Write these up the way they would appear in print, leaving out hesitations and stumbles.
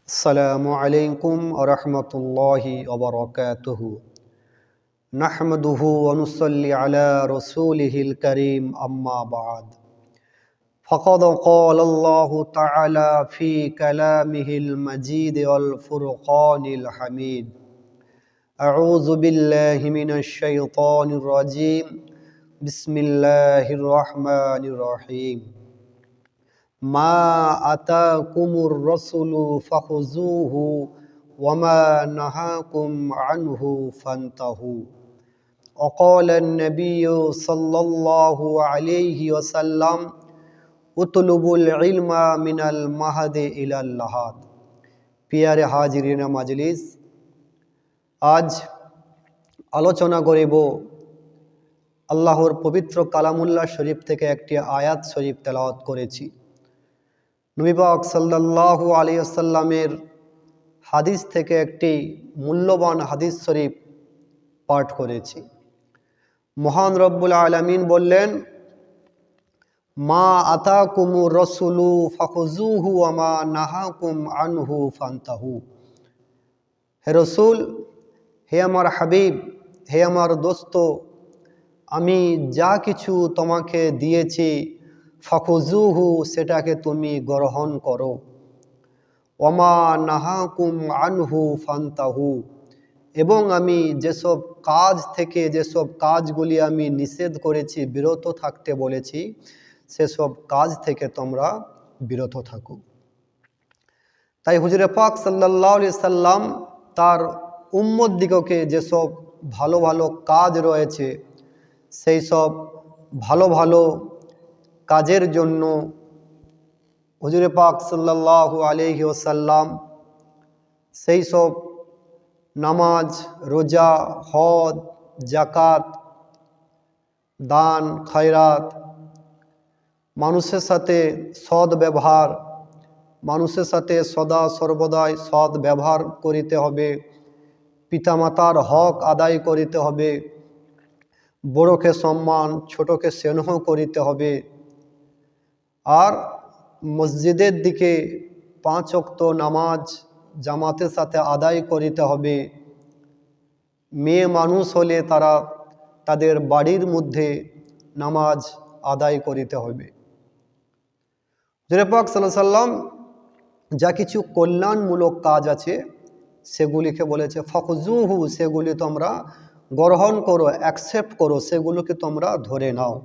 अस्सलामु अलैकुम वरहमतुल्लाहि वबरकातुहु। नहमदुहु व नुसल्ली अला रसूलिहिल करीम अम्मा बाद। फ़क़द क़ालल्लाहु तआला फ़ी कलामिहिल मजीद वल फ़ुरक़ानिल हमीद। अऊज़ु बिल्लाहि मिनश शैतानिर रजीम। बिस्मिल्लाहिर रहमानिर रहीम। मा अताकुमुर रसूलु फ़ख़ुज़ूहु वमा नहाकुम अन्हु फ़न्तहू। वक़ाल अन्नबिय्यु सल्लल्लाहु अलैहि वसल्लम उतलुबुल इल्मा मिनल महदि इलल लहाद। प्यारे हाजिरिन मजलिस, आज आलोचना करिब आल्लाहर पवित्र कालामुल्लाह शरीफ थेके एकटी आयात शरीफ तेलाওয়াত करेছি। नबी पाक सल्लल्लाहु अलैहि वसल्लमेर हादिस थेके एकटी मूल्यवान हादिस शरीफ पाठ करेছি। महान रब्बुल आलामीन बोलेन, मा आताकुमुर रसूलु फ़ख़ुज़ूहु वमा नहाकुम अन्हु फ़न्तहू। हे रसूल, हे आमार हबीब, हे आमार दोस्त, आमी जा किछु तोमाके दिएছি फ़ख़ुज़ूहु सेटाके तुमी ग्रहण करो, वमा नाहाकुम अन्हु फ़न्तहू एबं आमी जेसब काज थेके जेसब काजगुली आमी निषेध करेছি बिरत थाकते बोलेছি सेसब काज थेके तोमरा बिरत थाको। ताई हुजूरे पाक सल्लल्लाहु अलैहि साल्लाम तार उम्मत दिगके जेसब भालो भालो काज रयेछे सेई सब भालो भालो काजेर जोन्नो हुजूरे पाक सल्लल्लाहु अलैहि वसल्लम सेई सब नामाज, रोजा, हज, जाकात, दान, खैरात, मानुषेर साथे सद व्यवहार, मानुषेर साथे सदा सर्वदाई सद व्यवहार करिते हबे, पितामातार हक आदाय करिते हबे, बड़ोके सम्मान छोटोके स्नेह करिते हबे, और मस्जिदेर दिके 5 वक्त नामाज जामातेर साथे आदाय करिते हबे। मेये मानुष होले तारा तादेर बाड़ीर मध्य नामाज आदाय करिते हबे। हुजूर पाक सल्लल्लाहु अलैहि वसल्लम जा किछु कल्याणमूलक काज आछे सेगुलिके बोलेছে फ़ख़ुज़ूहु, सेगुली तोमरा ग्रहण करो, एक्सेप्ट करो, सेगुलोके तोमरा धरे नाओ।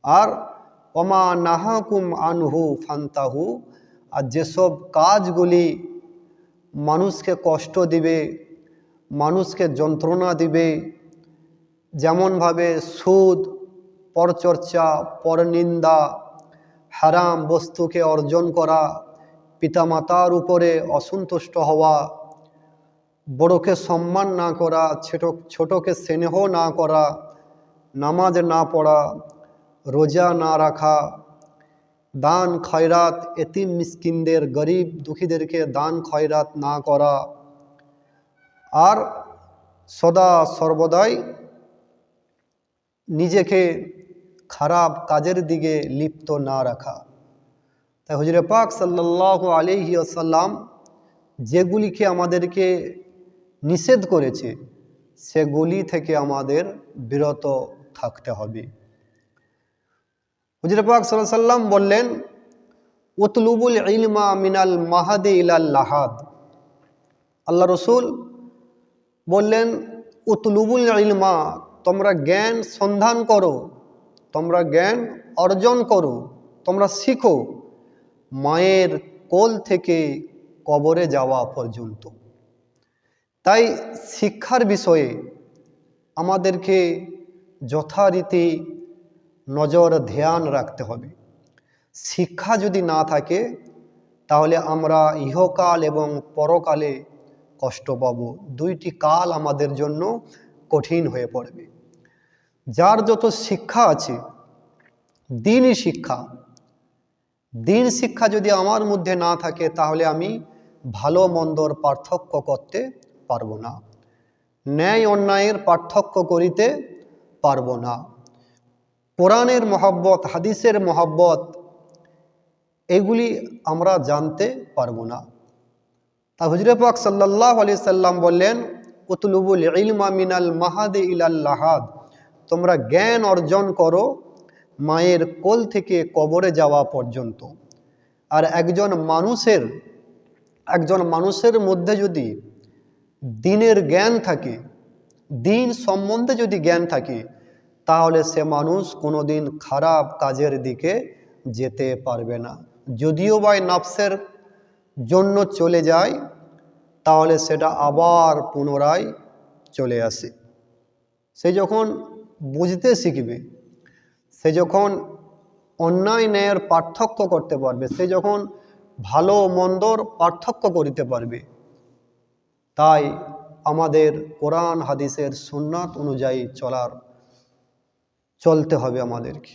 और वमा नाहाकुम अन्हु फ़न्तहू, और जेसब काजगुली मानुषके कष्ट दिबे, मानुषके যন্ত্রণা दिबे, जेमन भावे सूद, परचर्चा, परनिंदा, हाराम वस्तुके अर्जन करा, पितामातार उपरे असंतुष्ट हवा, बड़ोके सम्मान ना करा, छोटोके स्नेह ना करा, नामाज ना पढ़ा, रोजा ना रखा, दान खैरात एतिम मिस्किनदेर गरीब दुखीदेरके दान खैरात ना करा, और सदा सर्वदाई निजेके खराब काजेर दिके लिप्त ना रखा। ताई हुजूर पाक सल्लल्लाहु अलैहि वसल्लम जेगुलिके आमादेरके निषेध करेছে सेगुली थेके आमादेर बिरत थाकते हबे। हुजूर पाक सल्लल्लाहु अलैहि वसल्लम बोलेन, उतलुबुल इल्मा मिनाल महदि इलाल लहाद। आल्लाह रसूल बोलेन, उतलुबुल इल्मा, तोमरा ज्ञान सन्धान करो, तोमरा ज्ञान अर्जन करो, तोमरा शिखो मायेर कोल थेके कबरे जावा पर्यन्त। ताई शिक्षार विषये आमादेरके यथारीति नजर ध्यान रखते हबे। शिक्षा यदि ना थाके ताहले आमरा इहकाल एवं परकाले कष्ट पाबो, दुइटी काल आमादेर जोन्नो कठिन हये पड़बे। जार जत शिक्षा आछे दीनी शिक्षा, दीन शिक्षा यदि आमार मध्य ना थाके ताहले आमी भालो मंदर पार्थक्य करते पारबो ना, न्याय अन्यायेर पार्थक्य करिते पारबो ना, कुरानेर मोहब्बत हादिसेर मोहब्बत एगुली आमरा जानते पारबो ना। তা হুজুরে পাক সাল্লাল্লাহু আলাইহি সাল্লাম বললেন, উতলুবুল ইলমা মিনাল মাহাদি ইলাল লাহাদ, তোমরা জ্ঞান অর্জন করো মায়ের কোল থেকে কবরে যাওয়া পর্যন্ত। আর একজন মানুষের মধ্যে যদি দিনের জ্ঞান থাকে, দিন সম্বন্ধে যদি জ্ঞান থাকে, তাহলে সে মানুষ কোনোদিন খারাপ কাজের দিকে যেতে পারবে না। যদিও বা নফসের জন্য চলে যায়, তাহলে সেটা আবার পুনরায় চলে আসে। সে যখন বুঝতে শিখবে, সে যখন অন্যায় ন্যায়ের পার্থক্য করতে পারবে, সে যখন ভালো মন্দর পার্থক্য করিতে পারবে। তাই আমাদের কোরআন হাদিসের সুন্নাত অনুযায়ী চলতে হবে আমাদেরকে।